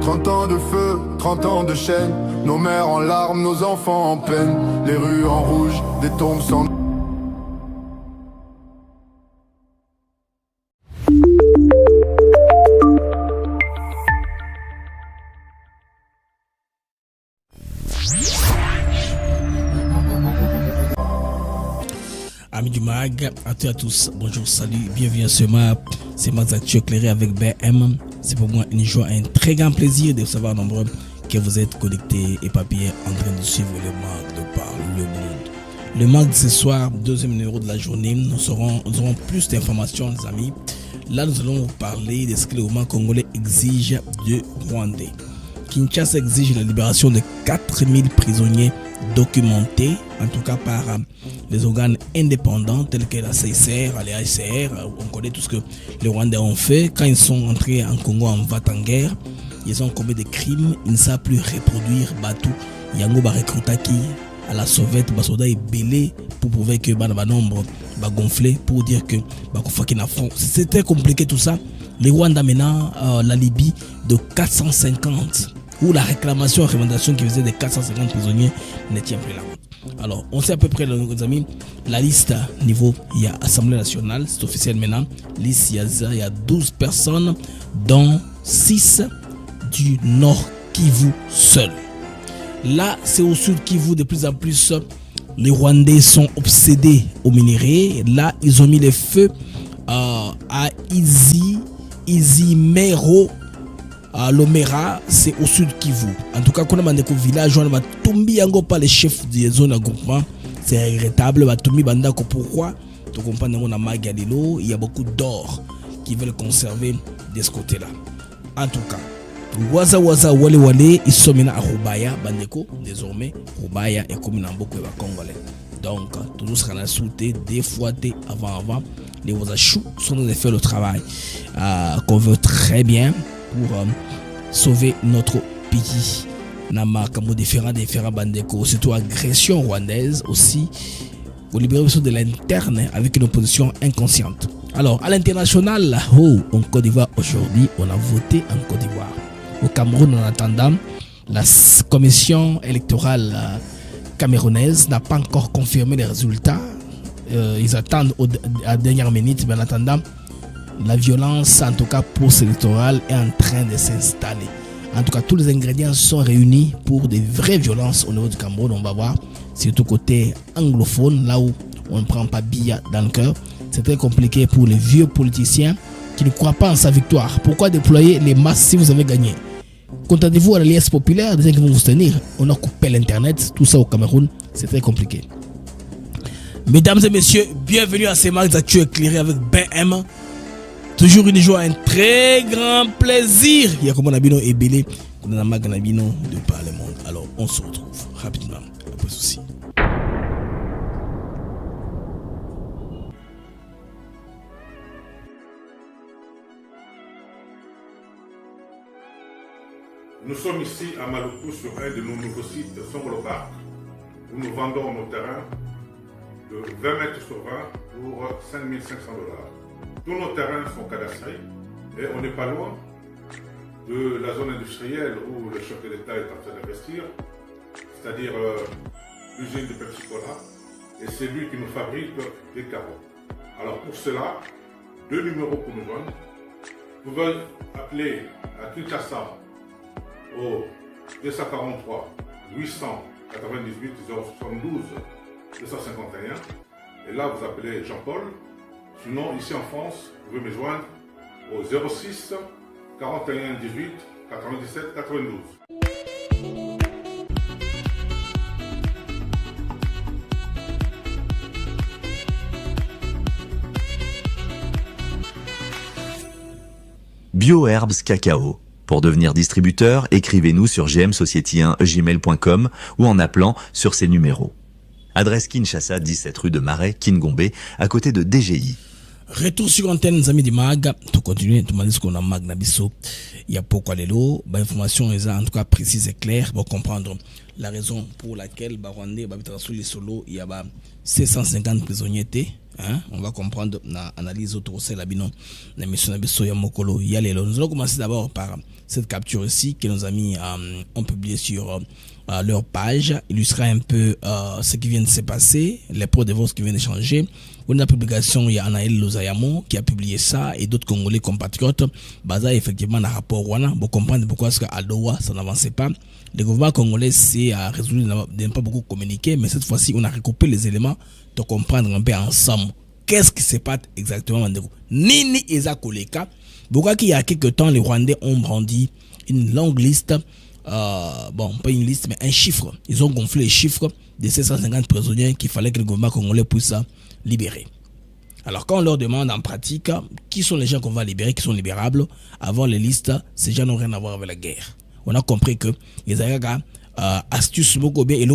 30 ans de feu, 30 ans de chaîne, nos mères en larmes, nos enfants en peine, les rues en rouge, des tombes sans... Amis du MAG, à tous, bonjour, salut, bienvenue à ce MAP. C'est Max Actu éclairé avec BM. C'est pour moi une joie et un très grand plaisir de savoir nombreux que vous êtes connectés et papiers en train de suivre le MAG de par le monde. Le MAG de ce soir, deuxième numéro de la journée, nous aurons plus d'informations, les amis. Là, nous allons vous parler de ce que le gouvernement congolais exige de Rwandais. Kinshasa exige la libération de 4000 prisonniers documentés, en tout cas par les organes indépendants tels que la CICR, les HCR. On connaît tout ce que les Rwandais ont fait. Quand ils sont entrés en Congo en va-t-en-guerre, ils ont commis des crimes. Ils ne savent plus reproduire Batou. Yango ba recrutaki à la sauvette, ba soda est belé pour prouver que ba nombre ba gonflé pour dire que ba kofaki na front. C'était compliqué tout ça. Les Rwandais maintenant la Libye de 450. Où la réclamation et recommandation qui faisait des 450 prisonniers ne tient plus la route. Alors, on sait à peu près, les amis, la liste niveau, il y a Assemblée nationale, c'est officiel maintenant. Liste, il y a 12 personnes, dont 6 du Nord Kivu seul. Là, c'est au Sud Kivu de plus en plus, les Rwandais sont obsédés au minerai. Là, ils ont mis les feux à Izimero. Lomera, c'est au sud Kivu. En tout cas, quand on a un village, on va tomber encore par les chefs des zones de groupement. C'est regrettable. On va tomber bandako. Pourquoi? Tu comprends, on a Magalilo. Il y a beaucoup d'or qui veulent conserver de ce côté-là. En tout cas, Waza Wale Wale, ils sont maintenant à Rubaya, bandeko. Désormais, Rubaya est comme dans beaucoup de Congolais. Donc, tout sera la souté, défouetté avant. Les Wazachou sont en train de faire le travail qu'on veut très bien pour sauver notre pays. Nama comme différents bandeko, surtout agression rwandaise aussi, pour libérer de l'interne avec une opposition inconsciente. Alors à l'international, en Côte d'Ivoire aujourd'hui, on a voté en Côte d'Ivoire. Au Cameroun, en attendant, la commission électorale camerounaise n'a pas encore confirmé les résultats. Ils attendent à la dernière minute, mais en attendant, la violence, en tout cas post-électorale, est en train de s'installer. En tout cas, tous les ingrédients sont réunis pour des vraies violences au niveau du Cameroun. On va voir, surtout côté anglophone, là où on ne prend pas Biya dans le cœur. C'est très compliqué pour les vieux politiciens qui ne croient pas en sa victoire. Pourquoi déployer les masses si vous avez gagné? Contentez-vous à l'alliance populaire, des gens qui vont vous soutenir. On a coupé l'internet, tout ça au Cameroun, c'est très compliqué. Mesdames et messieurs, bienvenue à ces marques d'actu éclairées avec BM. Toujours une joie, un très grand plaisir. Il y a comme on a bino et belé, on a maganabino de par le monde. Alors on se retrouve rapidement après ceci. Nous sommes ici à Maluku sur un de nos nouveaux sites Songolo Park où nous vendons nos terrains de 20 mètres sur 20 pour 5 500 $. Tous nos terrains sont cadastrés et on n'est pas loin de la zone industrielle où le chef de l'État est en train d'investir, c'est-à-dire l'usine de Pepsi-Cola, et c'est lui qui nous fabrique des carreaux. Alors pour cela, 2 numéros pour nous joindre. Vous pouvez appeler à Kinshasa au 243 898 072 251 et là vous appelez Jean-Paul. Sinon, ici en France, vous pouvez me joindre au 06 41 18 97 92. BioHerbs Cacao. Pour devenir distributeur, écrivez-nous sur gmsociety1gmail.com ou en appelant sur ces numéros. Adresse Kinshasa, 17 rue de Marais, Kingombe, à côté de DGI. Retour sur antenne, les amis du MAG. Tout continue, tout le monde dit qu'on a MAG Nabiso. Il y a pourquoi les lots. Information est en tout cas précise et claire pour comprendre la raison pour laquelle Rwandais, il y a 750 prisonniers Hein? On va comprendre l'analyse autour de la binon. Nous allons commencer d'abord par cette capture ici que nos amis ont publié sur leur page, illustrant un peu ce qui vient de se passer, les pots de vote qui viennent de changer. On a une publication, il y a Anaël Lozayamo qui a publié ça et d'autres Congolais compatriotes basés effectivement dans le rapport Wana. Vous comprenez pourquoi est-ce qu'à Doha ça n'avançait pas. Le gouvernement congolais s'est résolu de ne pas beaucoup communiquer, mais cette fois-ci on a recoupé les éléments de comprendre un peu ensemble qu'est-ce qui se passe exactement. Nini Eza Koleka. Pourquoi qu'il y a quelques temps les Rwandais ont brandi une longue liste, bon pas une liste mais un chiffre. Ils ont gonflé les chiffres de 750 prisonniers qu'il fallait que le gouvernement congolais puisse libérer. Alors quand on leur demande en pratique qui sont les gens qu'on va libérer, qui sont libérables, avant les listes, ces gens n'ont rien à voir avec la guerre. On a compris que les Ayaga astuces beaucoup bien et le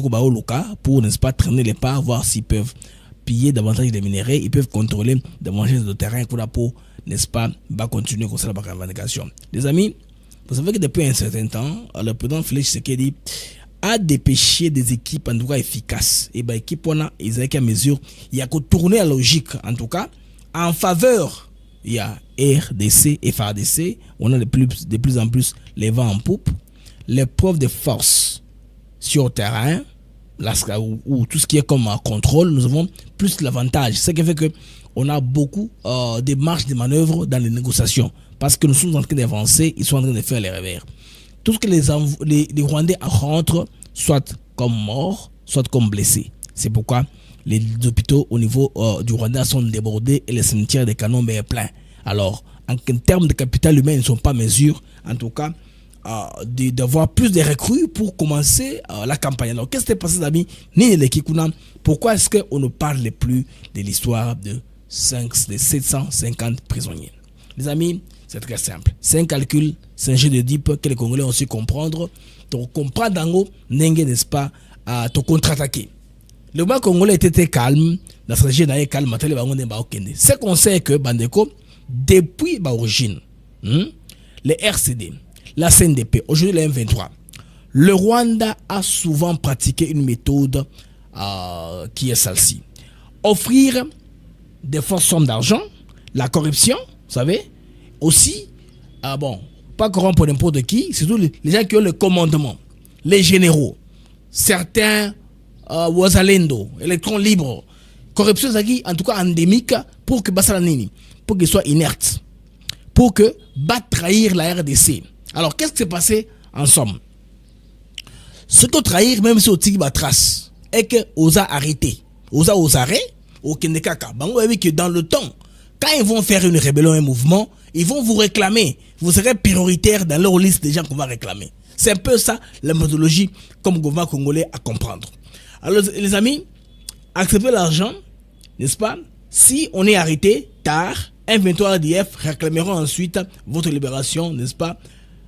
pour n'est-ce pas traîner les pas, voir s'ils peuvent piller davantage des minéraux, ils peuvent contrôler davantage de terrain pour n'est-ce pas continuer comme ça la revendication. Les amis, vous savez que depuis un certain temps, le président Félix Tshisekedi a dépêché des équipes en tout cas efficaces. Et bien, équipe on a, ils ont qu'à mesure, il y a qu'à tourner la logique en tout cas en faveur. Il y a RDC et FARDC, on a de plus en plus les vents en poupe, les preuves de force sur terrain, ou tout ce qui est comme contrôle, nous avons plus l'avantage. Ce qui fait que on a beaucoup de marges de manœuvre dans les négociations parce que nous sommes en train d'avancer, ils sont en train de faire les revers. Tout ce que les Rwandais rentrent, soit comme morts, soit comme blessés. C'est pourquoi les hôpitaux au niveau du Rwanda sont débordés et les cimetières des canons sont pleins. Alors, en termes de capital humain, ils ne sont pas mesures, en tout cas, d'avoir plus de recrues pour commencer la campagne. Alors, qu'est-ce qui s'est passé, amis? Pourquoi est-ce qu'on ne parle plus de l'histoire de 750 prisonniers? Les amis, c'est très simple. C'est un calcul, c'est un jeu de deep que les Congolais ont su comprendre. Donc, comprendre d'ango, n'est-ce pas, te contre-attaquer. Le gouvernement congolais était très calme, la stratégie d'ailleurs calme, c'est qu'on sait que, Bandeko, depuis l'origine, les RCD, la CNDP, aujourd'hui les M23, le Rwanda a souvent pratiqué une méthode qui est celle-ci. Offrir des fortes sommes d'argent, la corruption, vous savez, aussi, pas corrompre n'importe qui, surtout les gens qui ont le commandement, les généraux, certains Wazalendo, électrons libres, corruption en tout cas endémique pour que Bassalanini, pour qu'il soit inerte, pour que trahir la RDC. Alors qu'est-ce qui s'est passé en somme? Ce que trahir, même si on tire la trace, est que osa arrêté, osa aux arrêts, au Kendekaka. Vous avez que dans le temps, quand ils vont faire une rébellion, un mouvement, ils vont vous réclamer. Vous serez prioritaire dans leur liste des gens qu'on va réclamer. C'est un peu ça la méthodologie comme gouvernement congolais à comprendre. Alors les amis, acceptez l'argent, n'est-ce pas? Si on est arrêté tard, un 23 RDF réclameront ensuite votre libération, n'est-ce pas,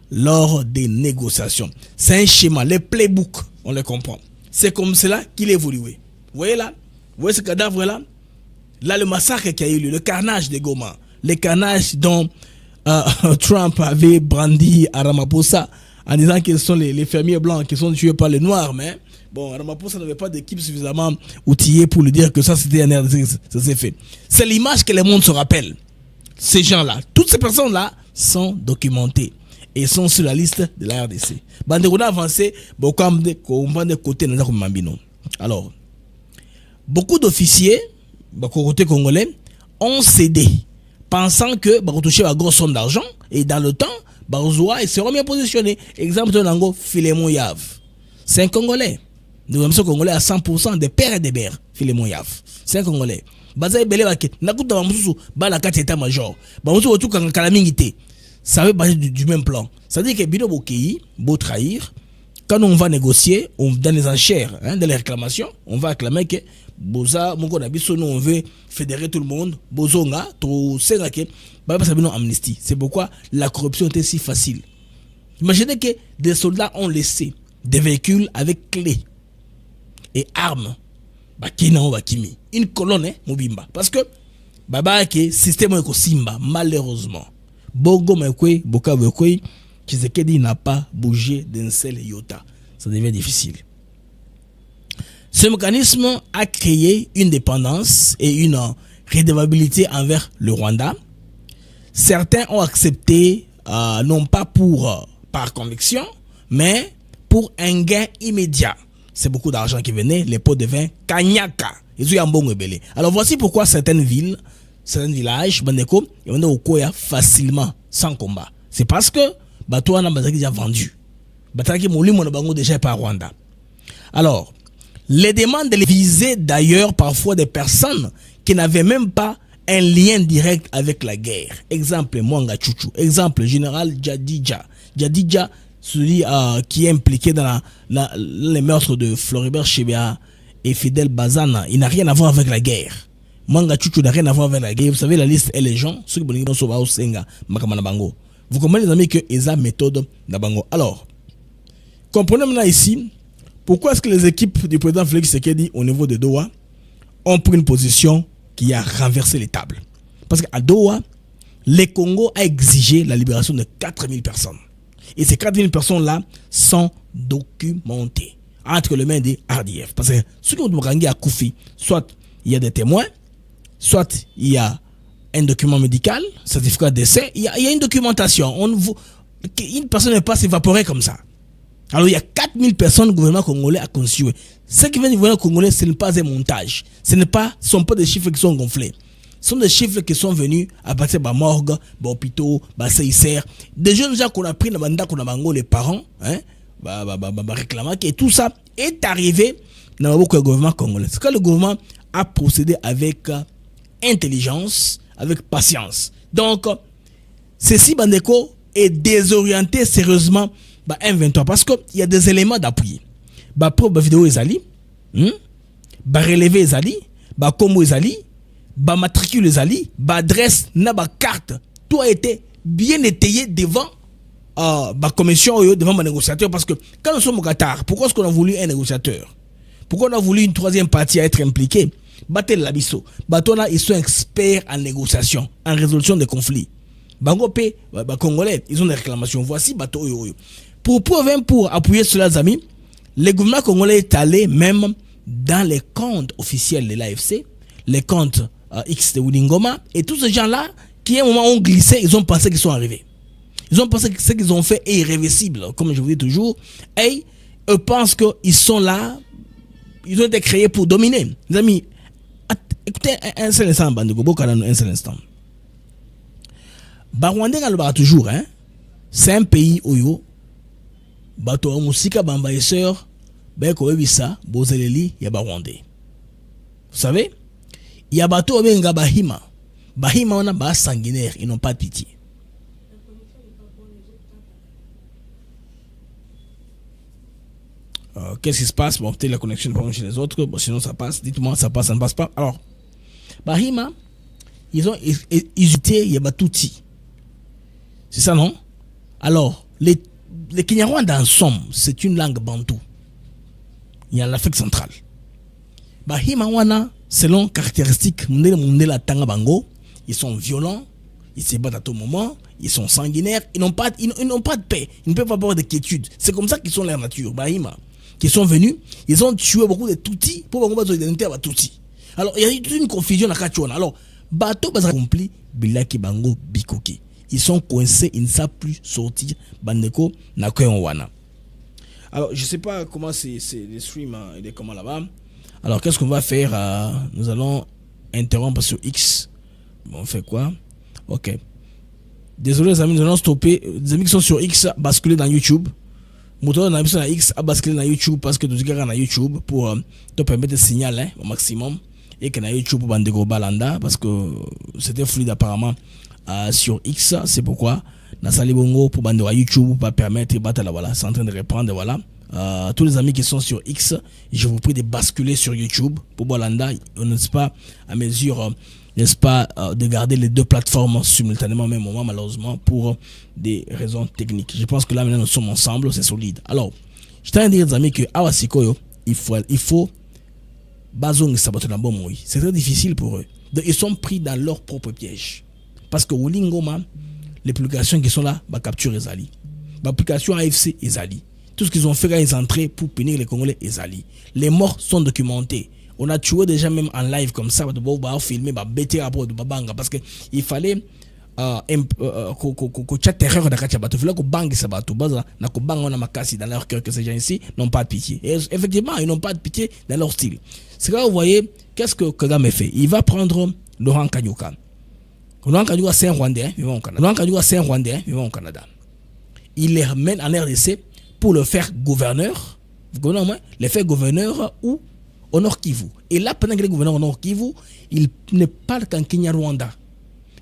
lors des négociations. C'est un schéma, les playbooks, on les comprend. C'est comme cela qu'il évolue. Vous voyez là? Vous voyez ce cadavre là? Là, le massacre qui a eu lieu, le carnage de Goma, les carnages dont Trump avait brandi à Ramaphosa en disant qu'ils sont les fermiers blancs qui sont tués par les noirs, mais bon, Ramaphosa n'avait pas d'équipe suffisamment outillée pour lui dire que ça c'était un RDC, ça s'est fait. C'est l'image que le monde se rappelle. Ces gens-là, toutes ces personnes-là sont documentées et sont sur la liste de la RDC. On a avancé, de côté. Alors, beaucoup d'officiers, côté congolais, ont cédé, pensant que toucher une grosse somme d'argent et dans le temps, ils seront bien positionnés. Exemple de Nango, Philémon Yav. C'est un Congolais. Nous sommes Congolais à 100% des pères et des mères. Philémon Yav. C'est un Congolais. Bazaï Belé Baké. Nakuta Bamusu, Balakati état-major. Bamusu, tout quand Kalamingité. Ça veut parler du même plan. C'est-à-dire que Bino Bokei, beau trahir, quand on va négocier, dans les enchères, dans les réclamations, on va réclamer que Boza, mon on veut fédérer tout le monde. Bozonga, tout c'est amnistie. C'est pourquoi la corruption était si facile. Imaginez que des soldats ont laissé des véhicules avec clés et armes. Une colonne, Mobimba. Parce que, système Simba, malheureusement. Bogo Mekwe, Boka Mekwe, Tshisekedi n'a pas bougé d'un seul iota. Ça devient difficile. Ce mécanisme a créé une dépendance et une redevabilité envers le Rwanda. Certains ont accepté, non pas par conviction, mais pour un gain immédiat. C'est beaucoup d'argent qui venait, les pots de vin, Kanyaka. Alors voici pourquoi certaines villes, certains villages, Bandeko, ils vont au Koya facilement, sans combat. C'est parce que Batouana Bazaki déjà vendu. Bataki Moulimo Bango déjà par Rwanda. Alors, les demandes visaient d'ailleurs parfois des personnes qui n'avaient même pas un lien direct avec la guerre. Exemple, Mwanga Chuchu. Exemple, général Jadidja. Jadidja, celui qui est impliqué dans les meurtres de Floribert Chebeya et Fidel Bazana. Il n'a rien à voir avec la guerre. Mwanga Chuchu n'a rien à voir avec la guerre. Vous savez, la liste est les gens, ceux qui vont sauver au Senga, Makamana Bango. Vous comprenez, les amis, que esa méthode d'Abango. Alors, comprenez maintenant ici, pourquoi est-ce que les équipes du président Félix Tshisekedi au niveau de Doha ont pris une position qui a renversé les tables. Parce qu'à Doha, le Congo a exigé la libération de 4000 personnes. Et ces 4000 personnes-là sont documentées entre les mains des RDF. Parce que ceux qui ont demandé à Koufi, soit il y a des témoins, soit il y a un document médical, certificat de décès, il y a une documentation. Une personne ne peut pas s'évaporer comme ça. Alors il y a 4000 personnes le gouvernement congolais a conçu. Ce qui vient du gouvernement congolais, ce n'est pas un montage. Ce ne sont pas des chiffres qui sont gonflés. Ce sont des chiffres qui sont venus à partir de la morgue, de l'hôpital, de CICR. Des jeunes gens qu'on a pris dans le mandat, qu'on a mango, les parents, réclamant que tout ça est arrivé dans le gouvernement congolais. C'est que le gouvernement a procédé avec intelligence, avec patience. Donc, ceci, Bandeko, est désorienté sérieusement M23 parce qu'il y a des éléments d'appui. Preuve vidéo ezali, relevé ezali, combo ezali, matricule ezali, adresse na carte, tout a été bien étayé devant commission devant ma négociateur parce que quand nous sommes au Qatar, pourquoi est-ce qu'on a voulu un négociateur? Pourquoi on a voulu une troisième partie à être impliquée? Batel Labisso, Batona, ils sont experts en négociation, en résolution des conflits. Bango Congolais, ils ont des réclamations. Voici Bato Yoyo. Pour appuyer cela, les amis, le gouvernement congolais est allé même dans les comptes officiels de l'AFC, les comptes X de Wilingoma, et tous ces gens-là qui à un moment ont glissé, ils ont pensé qu'ils sont arrivés. Ils ont pensé que ce qu'ils ont fait est irréversible, comme je vous dis toujours, et eux pensent qu'ils sont là, ils ont été créés pour dominer. Les amis, écoutez un seul instant, un seul instant. Rwanda le toujours, hein? C'est un pays où bato musika bambaisseur beko webisa bozeleli ya Rwandais. Vous savez, il y a bato benga bahima. Bahima on a bas sanguinaire, ils n'ont pas de pitié. Qu'est-ce qui se passe? Bon, peut-être la connexion n'est pas chez les autres, bon, sinon ça passe. Dites-moi, ça passe, ça ne passe pas. Alors, bahima, ils ont hésité, il y a batouti. C'est ça, non? Alors, les Kinyarwanda en somme, c'est une langue bantou. Il y a l'Afrique centrale. Bahima wana, selon caractéristiques, ils sont violents, ils se battent à tout moment, ils sont sanguinaires, ils n'ont pas de paix, ils ne peuvent pas avoir de quiétude. C'est comme ça qu'ils sont leur nature. Bahima, qui sont venus, ils ont tué beaucoup de Tutsis pour avoir des identités à Tutsis. Alors, il y a toute une confusion à Kachouana. Alors, bateau a accompli Bilaki Bango Bikoki. Ils sont coincés, ils ne savent plus sortir. Bandeko Nakoyonwana. Alors, je ne sais pas comment c'est le stream, il est comment là-bas. Alors, qu'est-ce qu'on va faire? Nous allons interrompre sur X. Bon, on fait quoi? Ok. Désolé les amis, nous allons stopper. Les amis qui sont sur X, basculer dans YouTube. Moto na sur X, basculer dans YouTube parce que tu regardes dans YouTube pour te permettre de signaler au maximum. Et que dans YouTube, Bandeko Balanda, parce que c'était fluide apparemment. Sur X, c'est pourquoi Nasali Bongo pour Bandera YouTube va permettre de voilà, c'est en train de reprendre voilà. Tous les amis qui sont sur X, je vous prie de basculer sur YouTube pour Bolanda, n'est-ce pas à mesure n'est-ce pas de garder les deux plateformes simultanément au même moment malheureusement pour des raisons techniques. Je pense que là maintenant nous sommes ensemble, c'est solide. Alors, je tiens à dire les amis que Awasikoyo, il faut Bazong Sabatona Bomoui. C'est très difficile pour eux. Ils sont pris dans leur propre piège. Parce que Wolingoma, les publications qui sont là, capture Ezali. L'application AFC Ezali. Tout ce qu'ils ont fait quand ils entraient pour punir les Congolais Ezali. Les morts sont documentés. On a tué déjà même en live comme ça, on filmer, parce que il fallait ko terreur da kacha bato fila ko bangi sa bato baza na ko banga na makasi dans leur cœur que ces gens ici n'ont pas de pitié. Et effectivement, ils n'ont pas de pitié dans leur style. C'est là vous voyez qu'est-ce que Kagame fait. Il va prendre Laurent Kanyuka. Laurent Kanyuka c'est un Rwandais vivant au Canada. Laurent Kanyuka c'est un Rwandais vivant au Canada. Il les ramène en RDC pour le faire gouverneur. Vous comprenez, les faire gouverneur ou au Nord Kivu. Et là, pendant que les gouverneurs au Nord Kivu, il ne parle qu'en Kenya-Rwanda.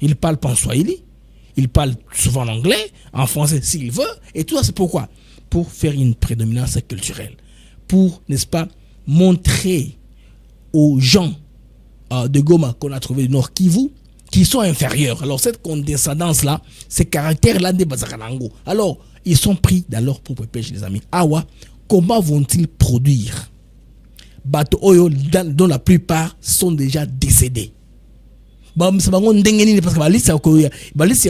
Il parle pas en swahili, il parle souvent en anglais, en français s'il veut, et tout ça c'est pourquoi? Pour faire une prédominance culturelle, pour, n'est-ce pas, montrer aux gens de Goma qu'on a trouvé du Nord Kivu qui sont inférieurs. Alors cette condescendance-là, ces caractères-là des Bazaranango, alors ils sont pris dans leur propre pêche, les amis. Awa, comment vont-ils produire? Bato Oyo, dont la plupart sont déjà décédés. Parce que le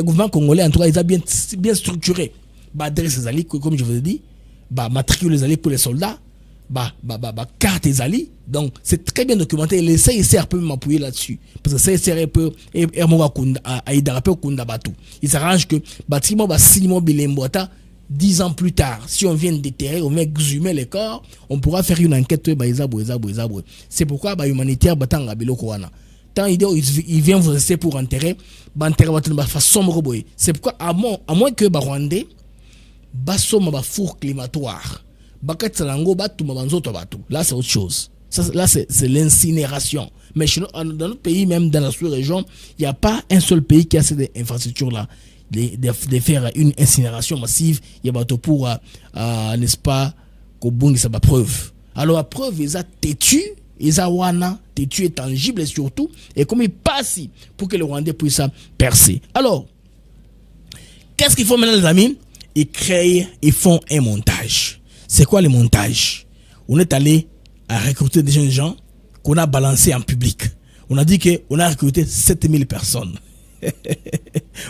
gouvernement congolais en tout cas ils ont bien structuré adresse les alliés comme je vous ai dit, matricule les alliés pour les soldats, carte les alliés, donc c'est très bien documenté et le CICR peut m'appuyer là-dessus parce que le CICR peut il s'arrange que bâtiment bâtiment bilemboata 10 ans plus tard, si on vient déterrer, on vient exhumer les corps, on pourra faire une enquête. C'est pourquoi humanitaire batanga biloko wana. Tant il vient vous laisser pour enterrer, c'est pourquoi à moins que Rwandais basoma four climatoire, là c'est autre chose. Là c'est l'incinération. Mais dans notre pays, même dans la sous-région, il n'y a pas un seul pays qui a cette infrastructure-là de faire une incinération massive. Il y a bateau pour n'est-ce pas qu'au bout ça va preuve. Alors la preuve ils ont têtu. Isawana, tu es tangible surtout, et comme il passe pour que le Rwandais puisse percer. Alors, qu'est-ce qu'il faut maintenant, les amis? Ils font un montage. C'est quoi le montage? On est allé à recruter des jeunes gens qu'on a balancés en public. On a dit qu'on a recruté 7000 personnes.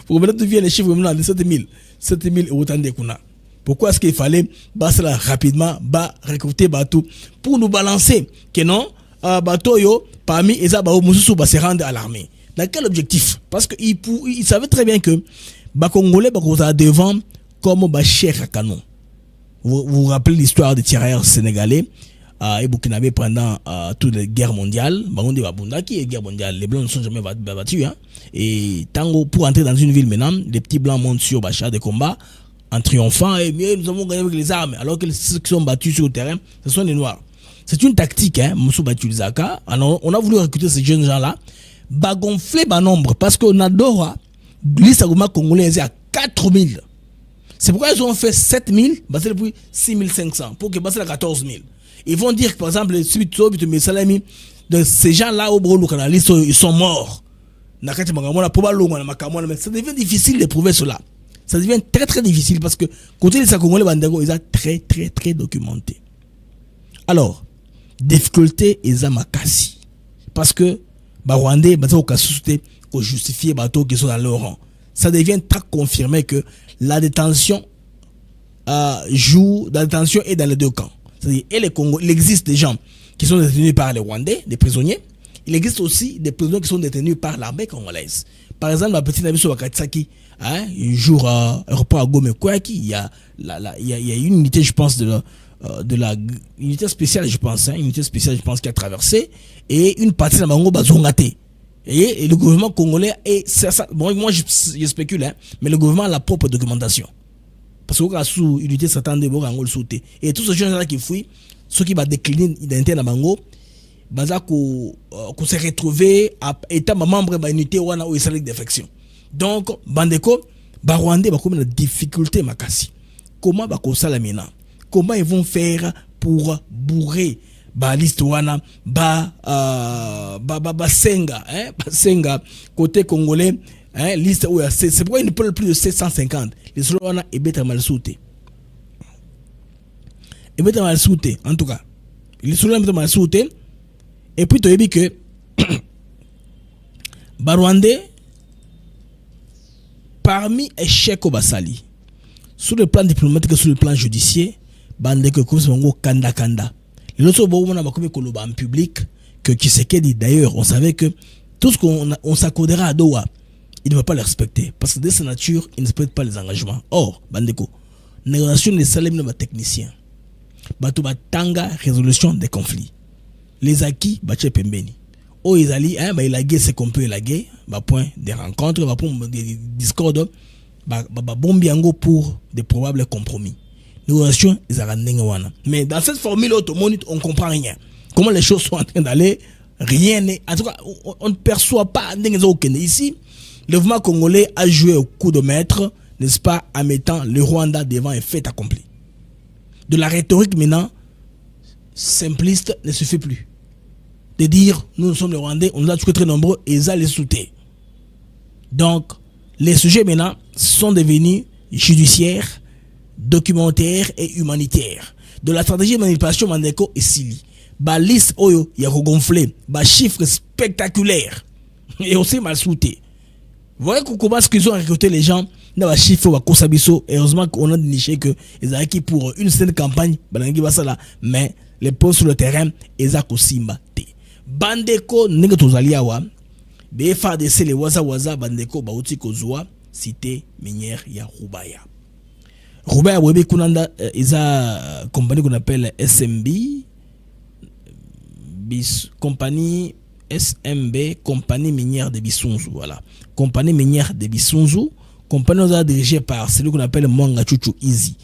Pour maintenant, tu viens les chiffres maintenant de 7000. 7000 autant de qu'on a. Pourquoi est-ce qu'il fallait rapidement recruter Batou pour nous balancer que non Batou yo parmi les Abao Moussou se rendre à l'armée. Dans quel objectif? Parce qu'il savait très bien que Congolais devant comme Cheikh Canon. Vous vous rappelez l'histoire des tirailleurs sénégalais et burkinabé pendant toute la guerre mondiale. Bagondi Babundaki et guerre mondiale. Les blancs ne sont jamais battus. Hein? Et tango pour entrer dans une ville maintenant, les petits blancs montent sur Bachar de combat en triomphant et bien nous avons gagné avec les armes, alors que ceux qui sont battus sur le terrain, ce sont les noirs. C'est une tactique, hein, Moussou Batulizaka. Alors, on a voulu recruter ces jeunes gens-là, gonfler nombre, parce qu'on adore l'Issagouma congolais à 4000. C'est pourquoi ils ont fait 7000, c'est depuis 6500, pour que c'est à 14 000. Ils vont dire que, par exemple, de ces gens-là, au Brolo, ils sont morts. Ça devient difficile de prouver cela. Ça devient très très difficile parce que côté des Congolais Bandago, ils sont très très très documentés. Alors, difficulté ils ont makasi parce que Rwandais bateau ko justifier bateau qui sont dans leur rang. Ça devient très confirmé que la détention est dans les deux camps. C'est-à-dire il existe des gens qui sont détenus par les Rwandais, des prisonniers. Il existe aussi des prisonniers qui sont détenus par l'armée congolaise. Par exemple, la petite Nabiso Wakatsaki, un jour aéroport à Gome Kouaki, il y a une unité, je pense, de la unité spéciale, je pense, une unité spéciale, je pense, qui a traversé, et une partie de la Bango Bazongate. Et le gouvernement congolais, bon, moi je spécule, hein, mais le gouvernement a la propre documentation. Parce que sous unité s'attendait à Angol sauter. Et tous ces gens-là qui fuient, ceux qui vont décliner l'identité de Bango, qu'on s'est retrouvé à état membre de l'unité où il s'agit de défection. Donc, Bandeko, Rwandais, comme une difficulté, Makasi. Comment comment ils vont faire pour bourrer liste wana senga, hein, senga côté congolais, hein, liste où c'est pourquoi ils ne parlent plus de 750. Les Slowana et bêta mal sauté. Et bêta mal sauté, en tout cas. Les Slowana mal sauté. Et puis tu as dit que Rwandais parmi échec au Basali, sur le plan diplomatique et sur le plan judiciaire, bande que comme kanda. Les autres bon on a comme koloba en public que Tshisekedi, d'ailleurs, on savait que tout ce qu'on s'accordera à Doha, il ne va pas le respecter. Parce que de sa nature, il ne respecte pas les engagements. Or, Bandeko, négociation des salaires de techniciens. Bato batanga résolution des conflits. Les acquis, bache pembeni. Oh, ils allaient, il a ce qu'on peut élaguer, point des rencontres, point des discordes, bombiango pour des probables compromis. Négociation, ils ont. Mais dans cette formule, on ne comprend rien. Comment les choses sont en train d'aller, rien n'est. En tout cas, on ne perçoit pas. Ici, le mouvement congolais a joué au coup de maître, n'est-ce pas, en mettant le Rwanda devant un fait accompli. De la rhétorique maintenant, simpliste, ne suffit plus. De dire, nous sommes les Rwandais, on nous a toujours très nombreux, et ils ont les sauter. Donc, les sujets maintenant sont devenus judiciaires, documentaires et humanitaires. De la stratégie de manipulation, Mandeko et Sili. Ba liste oyo, il y a gonflé, ba chiffres spectaculaires, et aussi mal sauté. Vous voyez comment est-ce qu'ils ont recruté les gens dans les chiffres à Kosabiso. Heureusement qu'on a déniché que ils ont acquis pour une seule campagne, mais les postes sur le terrain, ils ont Kosimba. Bandeko, n'est-ce que BFADC, les Waza, Bandeko, Bauti Kozua, cité minière, ya Rubaya. Rubaya, Webe Kunanda, ils ont compagnie qu'on appelle SMB, compagnie SMB, compagnie minière de Bissunzu, voilà. Compagnie minière de Bissunzu, compagnie dirigée par celui qu'on appelle Mwanga Chuchu Easy.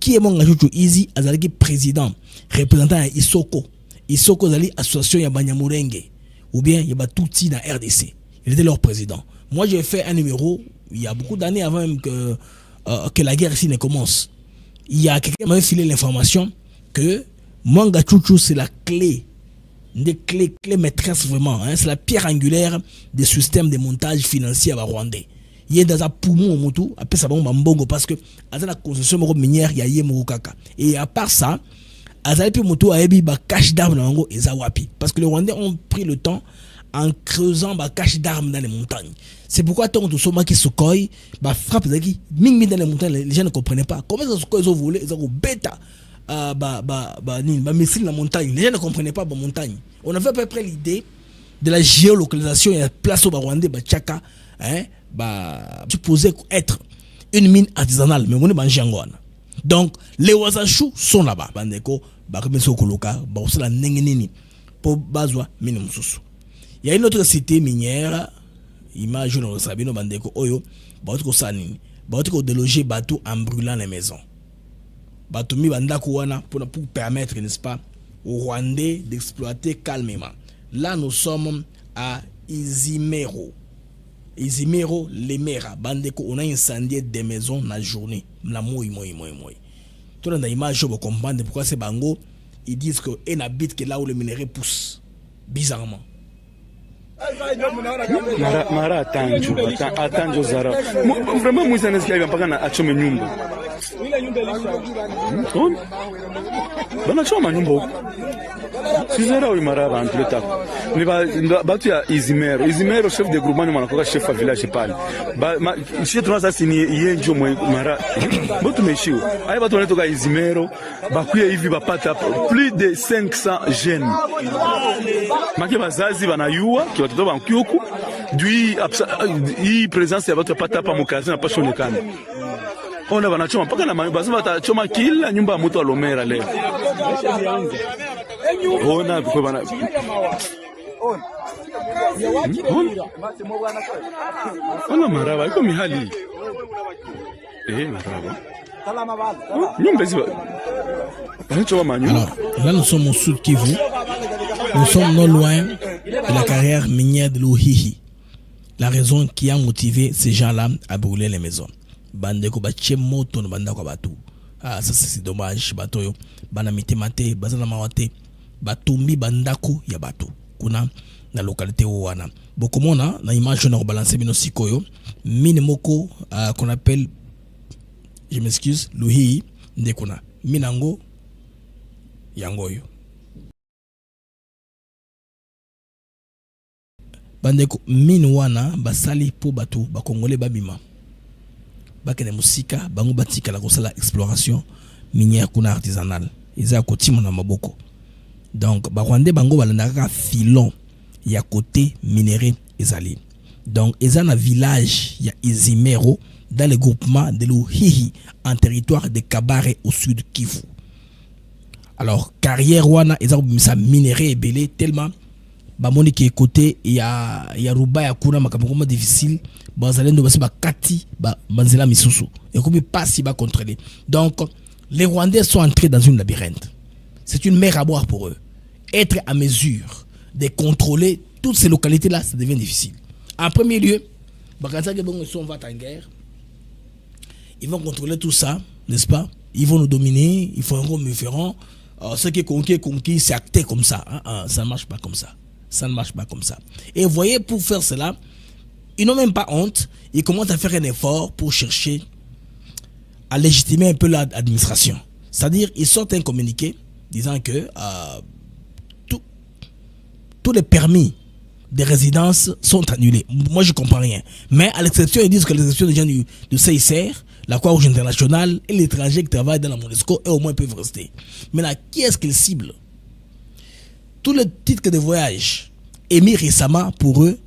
Qui est Mwanga Chuchu Easy? Azalaki président, représentant à Isoko. Isoko Zali association ya Banyamurenge, ou bien Yaba Touti dans RDC. Il était leur président. Moi j'ai fait un numéro, il y a beaucoup d'années avant même que la guerre ici ne commence. Il y a quelqu'un qui m'a filé l'information que Mwanga Chuchu c'est la clé. Des clés maîtresses vraiment, hein, c'est la pierre angulaire des systèmes de montage financier à Rwandais. Il y a dans un poumon au Moutou, après ça va mbongo parce que à la construction minière il y a yé kaka. Et à part ça, à la Moutou a ébi ba cache d'armes dans ngo ezawapi parce que les Rwandais ont pris le temps en creusant ba cache d'armes dans les montagnes. C'est pourquoi tant que Soma qui Sukhoi ba frappe zaki ming dans les montagnes, les gens ne comprenaient pas comment ça Sukhoi ils ont volé, ils ont bêta. Missile la montagne. Les gens ne comprenaient pas la montagne. On avait à peu près l'idée de la géolocalisation et la place au Rwandais, Tchaka, supposé être une mine artisanale, mais on est mangé en Rwanda. Donc, les Wazachou sont là-bas. Bandeko, Bakemeso Koloka, Baosala Nengenini, pour Bazwa, Minimsusu. Il y a une autre cité minière, image dans le Sabino Bandeko, Oyo, Baotiko Sanini, Baotiko déloger bateau en brûlant les maisons. Batoumi Bandakouana pour permettre, n'est-ce pas, aux Rwandais d'exploiter calmement. Là, nous sommes à Izimero. Izimero, Lemera, Bandeko, on a incendié des maisons la journée. La moi. Tout dans l'image, vous comprenez pourquoi ces bango, ils disent qu'ils n'habitent que là où le minerai pousse. Bizarrement. Mara atanjo zara. Vraiment mwiza nasikia mpaka na achome nyumba. Bana choma nyumba huko. Sizera uli mara bantu letako. Ni batu ya Izimero chef de groupement ni manakoka chef wa village pale. Sisi tunaanza sini yenjo mara. Botu meshiwa. Ai batu wanatoka Izimero bakuya hivi bapata plus de 500 jeunes. Maki bazazi banayua ki watoto bankyuku dui hii presence ya watu pata hapa mkazi na pasho nekana. Ona wanachoma mpaka na bazima watachoma kila nyumba ya mtu wa Lomera leo. Ona kwa bana. Ona maraba iko mihali. Maraba. Alors, là nous sommes au sud Kivu. Nous sommes non loin de la carrière minière de l'Ohihi. La raison qui a motivé ces gens-là à brûler les maisons. Bandeko bache moto no bandako batu. Ah ça c'est dommage batoyo. Bana mitemate, bazana mawate. Batumbi bandako ya batu. Kuna na localité wana. Bokomona na image na balancer bino sikoyo. Mine moko qu'on appelle, je m'excuse, l'Ohihi ndekuna. Minango yangoyo. Bandeko mine wana basali po batu bakongole babima. Bakene musika bango batika la kosala exploration minière kuna artisanale. Ils a kotima na maboko. Donc Rwandais bango balandaka filon ya côté minéré ezali. Donc eza na village ya Izimero dans le groupement de Luhihi en territoire de Kabare au sud Kivu. Alors carrière wana eza ça minéré ebelé tellement bamoni ki côté ya ruba ya kuna makambo difficile bazalendo basi bakati banzela misusu et comme pas si ba contrôler. Donc les Rwandais sont entrés dans une labyrinthe. C'est une mer à boire pour eux. Être à mesure de contrôler toutes ces localités là, ça devient difficile. En premier lieu, ils sont en guerre. Ils vont contrôler tout ça, n'est-ce pas? Ils vont nous dominer, ils font un gros différent. Ce qui est conquis, c'est acté comme ça. Ça ne marche pas comme ça. Ça ne marche pas comme ça. Et vous voyez, pour faire cela, ils n'ont même pas honte. Ils commencent à faire un effort pour chercher à légitimer un peu l'administration. C'est-à-dire, ils sortent un communiqué disant que tous les permis de résidence sont annulés. Moi, je ne comprends rien. Mais à l'exception, ils disent que l'exception des gens du CICR, la Croix-Rouge internationale et les étrangers qui travaillent dans la MONUSCO, eux au moins peuvent rester. Maintenant, qui est-ce qu'ils ciblent? Tous les titres de voyage émis récemment pour eux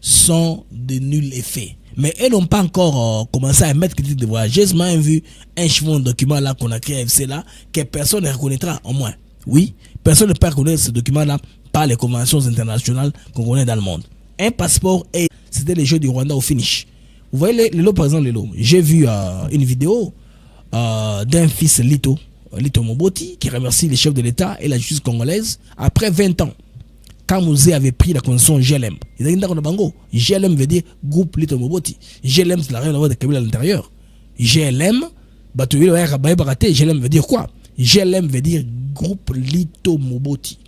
sont de nul effet. Mais elles n'ont pas encore commencé à mettre des titres de voyage. J'ai seulement vu un chiffon de document là qu'on a créé à FC là, que personne ne reconnaîtra au moins. Oui, personne ne peut reconnaître ce document là par les conventions internationales qu'on connaît dans le monde. Un passeport, et c'était les Jeux du Rwanda au finish. Vous voyez les lots, par exemple, les lots. J'ai vu une vidéo d'un fils Lito Moboti, qui remercie les chefs de l'État et la justice congolaise après 20 ans. Quand Mouzé avait pris la convention GLM, ils ont dit Bango. GLM veut dire groupe Lito Moboti. GLM, c'est la rien à voir de Kabila à l'intérieur. GLM, GLM veut dire quoi? GLM veut dire groupe Lito Moboti.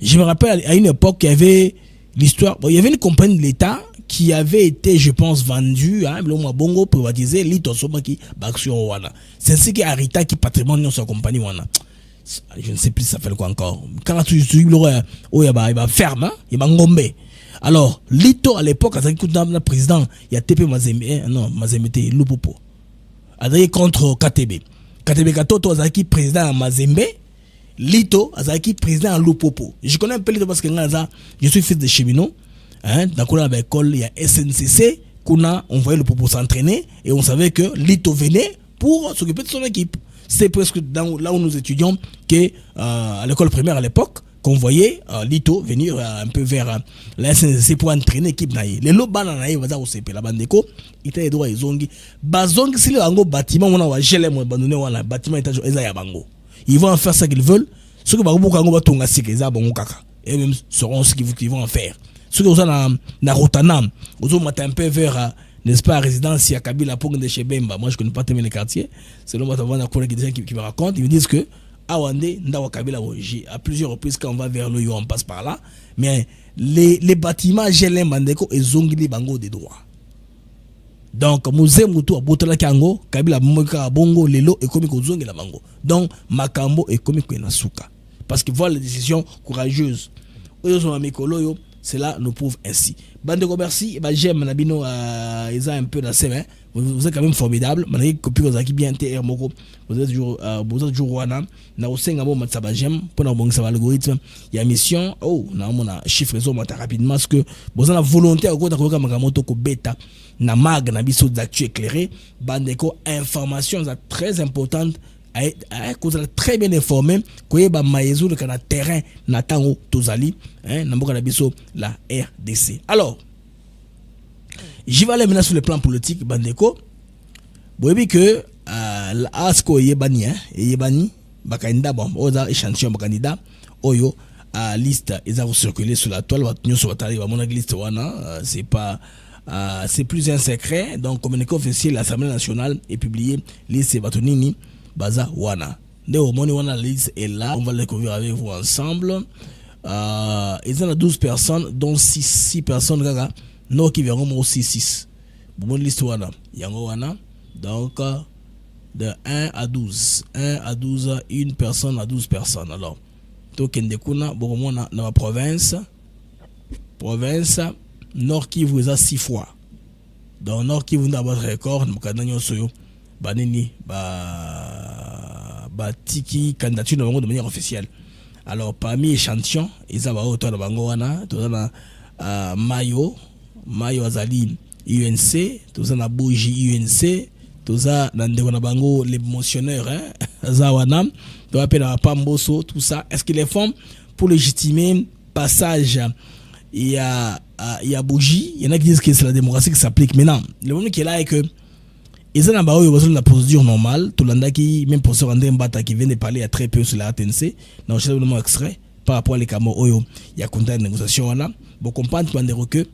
Je me rappelle à une époque, il y avait l'histoire. Bon, il y avait une compagnie de l'État qui avait été, je pense, vendue, le bongo privatisé, Lito Somaki, Baksio Wana. C'est ce qui est Arita qui patrimoine dans sa compagnie Wana. Je ne sais plus ça fait quoi encore. Quand tu il va ferme, il va ngombe. Alors, Lito à l'époque, à le président, il y a TP Mazembe, non, Mazembe, Lupopo. Adré contre KTB. KTB Katoto, Azaki, président Mazembe. Lito, Azaki, président à Lupopo. Je connais un peu Lito parce que je suis fils de cheminot. Dans l'école, il y a SNCC. On voyait le Popo s'entraîner et on savait que Lito venait pour s'occuper de son équipe. C'est presque là où nous étudions que à l'école primaire à l'époque, qu'on voyait Lito venir un peu vers la SNCC pour entraîner l'équipe. Les lots bananaï, au CP, la bandeko, il était droit, ils ont dit, bazong, si le bâtiment, on a gelé, on a abandonné, on a bâtiment, ils vont en faire ce qu'ils veulent. Ceux qui vont et même sauront ce qu'ils vont en faire. Ceux qui sont dans Rotanam, ils ont un peu vers, n'est-ce pas, résidence à Kabila pour de chez Bemba. Moi, je ne connais pas tellement les quartiers. C'est le moment qui me racontent. Ils me disent que à Wandé, Kabila, à plusieurs reprises, quand on va vers le on passe par là. Mais les bâtiments GLM Mandeko et Zongili Bango des droits. Donc, Mouze Moutou a Botala Kango, Kabila Moka Bongo, Lelo et Komiko Zongi la Bango. Donc, Makambo et Komiko Nasuka. Parce qu'ils voient les décisions courageuses. Cela nous prouve ainsi. Bande de merci. J'aime Nabino ils ont un peu dans ses mains. Vous êtes quand même formidable. Malgré que vous avez bien TR Moko. Vous êtes toujours Wana. Na osenga mo matsaba j'aime pour na bon ça algorithme. Il y a mission. Oh, na mon chiffre zo mata rapidement parce que vous avez la volonté à côté de Makamoto ko bêta na mag na biso d'actu éclairé. Bande ko informations très importantes. Vous êtes très bien informé que ba maezu le kana terrain na tango tozali na mboka na biso la RDC. Alors j'y vais aller maintenant sur le plan politique bandeko. Vous voyez que asko yebani yebani bakanda bon oza échantillon bakanda oyo liste ils ont circulé sur la toile va sur la va mon liste wana c'est plus un secret. Donc communiqué officiel l'Assemblée nationale est publié liste batonini Baza Wana. Néo Moni Wana liste est là. On va le découvrir avec vous ensemble. Ils ont 12 personnes, dont 6 personnes. Non, qui verront aussi 6. Bon, liste Wana. Yango Wana. Donc, de 1 à 12. 1 à 12, une personne à 12 personnes. Alors, Token de Kuna, bon, dans la province. Province, Nord Kivu, vous a 6 fois. Dans Nord Kivu, vous avez votre record. Nous avons Banini batiki candidature na bango de manière officielle. Alors parmi échantillons ils ont autant de bango wana tout na mayo azali UNC tout ça na bougie UNC tout ça na ndeko na bango l'émotionneur azawana to appelle na pamboso tout ça. Est-ce qu'ils les font pour légitimer passage il y a bougie? Il y en a qui disent que c'est la démocratie qui s'applique maintenant. Le moment qui est là est que ils ont la procédure normale. Tout le monde qui, même pour se rendre Mbata qui vient de parler il y a très peu sur la RTNC, dans le chef extrait par rapport à les Cameroun, il y a contact de négociation là. Vous comprenez que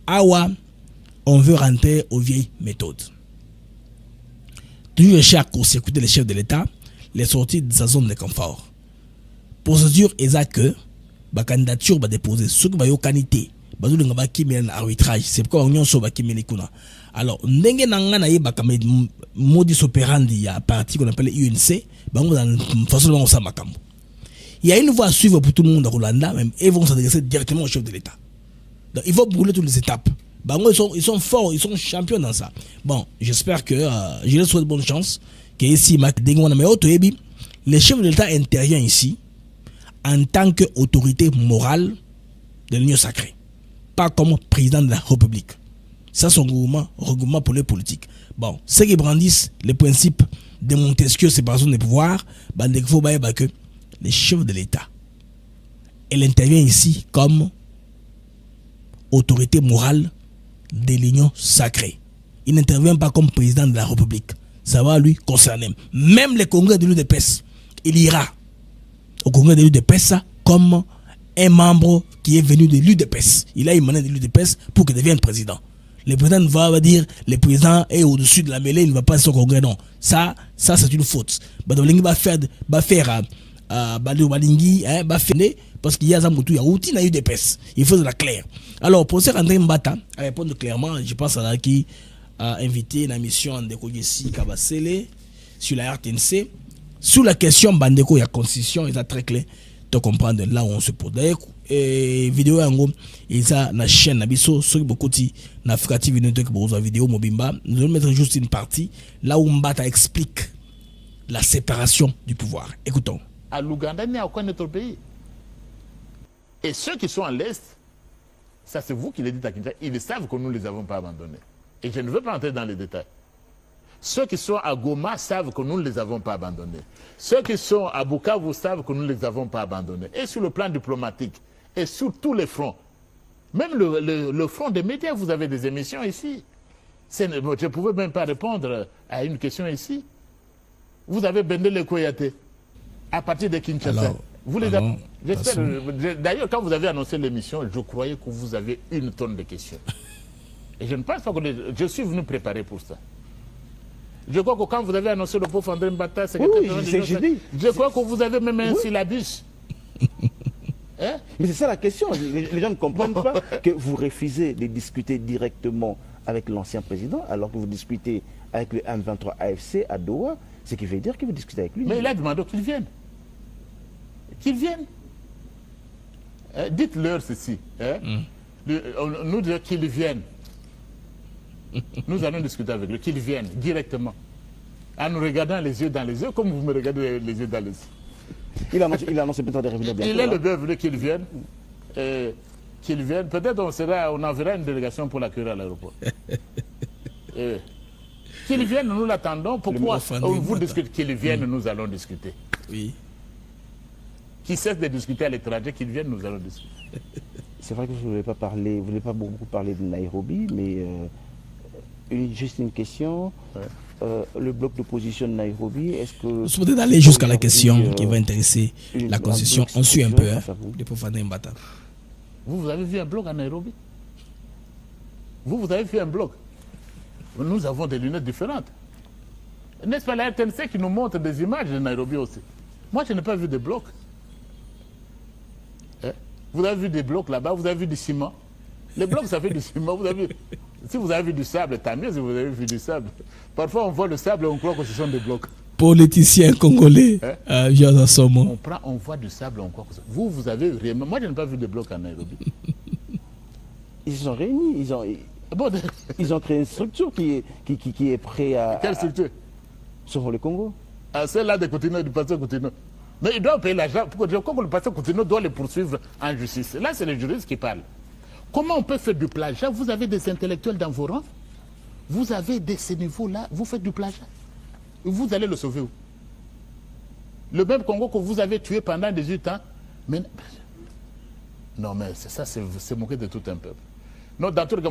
awa on veut rentrer aux vieilles méthodes. Toujours cher à écouter les chefs de l'État, les sorties de sa zone de confort. Procédure exacte que la candidature va déposer ce qui va y avoir qualité. Arbitrage, c'est pourquoi on y a qui alors ndenge nanga na yeba comme modus operandi il y a parti qu'on appelle UNC bango dans façon dont ça makambo. Il y a une voie à suivre pour tout le monde à Rwanda, même ils vont s'adresser directement au chef de l'État. Donc il faut brûler toutes les étapes. Bango ils sont forts, ils sont champions dans ça. Bon, j'espère que je leur souhaite bonne chance que ici les chefs de l'État interviennent ici en tant qu'autorité morale de l'Union sacrée, pas comme président de la République. Ça, c'est un regroupement pour les politiques. Bon, ceux qui brandissent les principes de Montesquieu, séparation des pouvoirs, il faut que les chefs de l'État, elle intervient ici comme autorité morale de l'Union sacrée. Il n'intervient pas comme président de la République. Ça va lui concerner. Même le congrès de l'UDPS, il ira au congrès de l'UDPS comme un membre qui est venu de l'UDPS. Il a émané de l'UDPS pour qu'il devienne président. Le président va dire le président est au-dessus de la mêlée, il ne va pas au congrès. Non, ça c'est une faute. Badolingi va faire parce qu'il y a il y a routine à UDPS. Il faut de la claire. Alors pour ce André Mbata à répondre clairement, je pense à la qui a invité une émission de Kogessi Kabasele sur la RTNC sur la question Bandeko il y a constitution, il est très clair de comprendre là où on se pose. Et vidéo yango isa na chaîne nabiso ceux beaucoup ti na Africa TV Network pour vidéo mobimba nous allons mettre juste une partie là où Mbata explique la séparation du pouvoir. Écoutons. À l'Ouganda, il n'y a aucun autre pays. Et ceux qui sont à l'Est, ça c'est vous qui le dites à Kinshasa, ils savent que nous ne les avons pas abandonnés. Et je ne veux pas entrer dans les détails. Ceux qui sont à Goma savent que nous ne les avons pas abandonnés. Ceux qui sont à Bukavu savent que nous ne les avons pas abandonnés. Et sur le plan diplomatique, et sur tous les fronts, même le front des médias, vous avez des émissions ici. Je ne pouvais même pas répondre à une question ici. Vous avez Bendele Koyate, à partir de Kinshasa. Alors, vous les avez... D'ailleurs, quand vous avez annoncé l'émission, je croyais que vous avez une tonne de questions. Et je ne pense pas que je suis venu préparer pour ça. Je crois que quand vous avez annoncé le pauvre André Mbata, je crois que vous avez même un syllabus. Hein? Mais c'est ça la question. Les gens ne comprennent pas que vous refusez de discuter directement avec l'ancien président alors que vous discutez avec le M23 AFC à Doha, ce qui veut dire que vous discutez avec lui. Mais il a demandé qu'il vienne. Qu'il vienne. Dites-leur ceci. Nous disons qu'il vienne. Nous allons discuter avec lui, qu'il vienne directement. En nous regardant les yeux dans les yeux, comme vous me regardez les yeux dans les yeux. Il annonce peut-être de revenir bientôt. Il est le bienvenu qu'il vienne. Qu'il vienne. Peut-être on enverra une délégation pour l'accueillir à l'aéroport. Qu'il vienne, nous l'attendons. Pourquoi vous discutez qu'il vienne, nous allons discuter. Oui. Qui cesse de discuter à l'étranger, qu'il vienne, nous allons discuter. C'est vrai que vous ne voulez pas beaucoup parler de Nairobi, mais juste une question. Le bloc d'opposition de Nairobi, est-ce que... Vous souhaitez d'aller jusqu'à la question qui va intéresser la Constitution. On suit un peu, les pauvres Mbata. Vous avez vu un bloc à Nairobi? Vous avez vu un bloc? Nous avons des lunettes différentes. N'est-ce pas la RTNC qui nous montre des images de Nairobi aussi? Moi, je n'ai pas vu de blocs. Vous avez vu des blocs là-bas, vous avez vu du ciment. Les blocs, ça fait du ciment. Si vous avez vu du sable, tant mieux si vous avez vu du sable. Parfois, on voit le sable et on croit que ce sont des blocs. Politiciens congolais, on voit du sable, on croit que vous avez réellement... Moi, je n'ai pas vu de blocs à Nairobi. Ils se sont réunis, ils ont créé une structure qui est prête à... Quelle structure? Sur le Congo. à ceux-là de Coutinho, du pasteur Coutinho. Mais ils doivent payer l'argent. Pourquoi le pasteur Coutinho doit les poursuivre en justice? Là, c'est les juristes qui parlent. Comment on peut faire du plagiat? Vous avez des intellectuels dans vos rangs. Vous avez de ces niveaux-là. Vous faites du plagiat. Vous allez le sauver où? Le même Congo que vous avez tué pendant 18 ans. Mais... Non, mais c'est ça, c'est moquer de tout un peuple. Non, dans tout le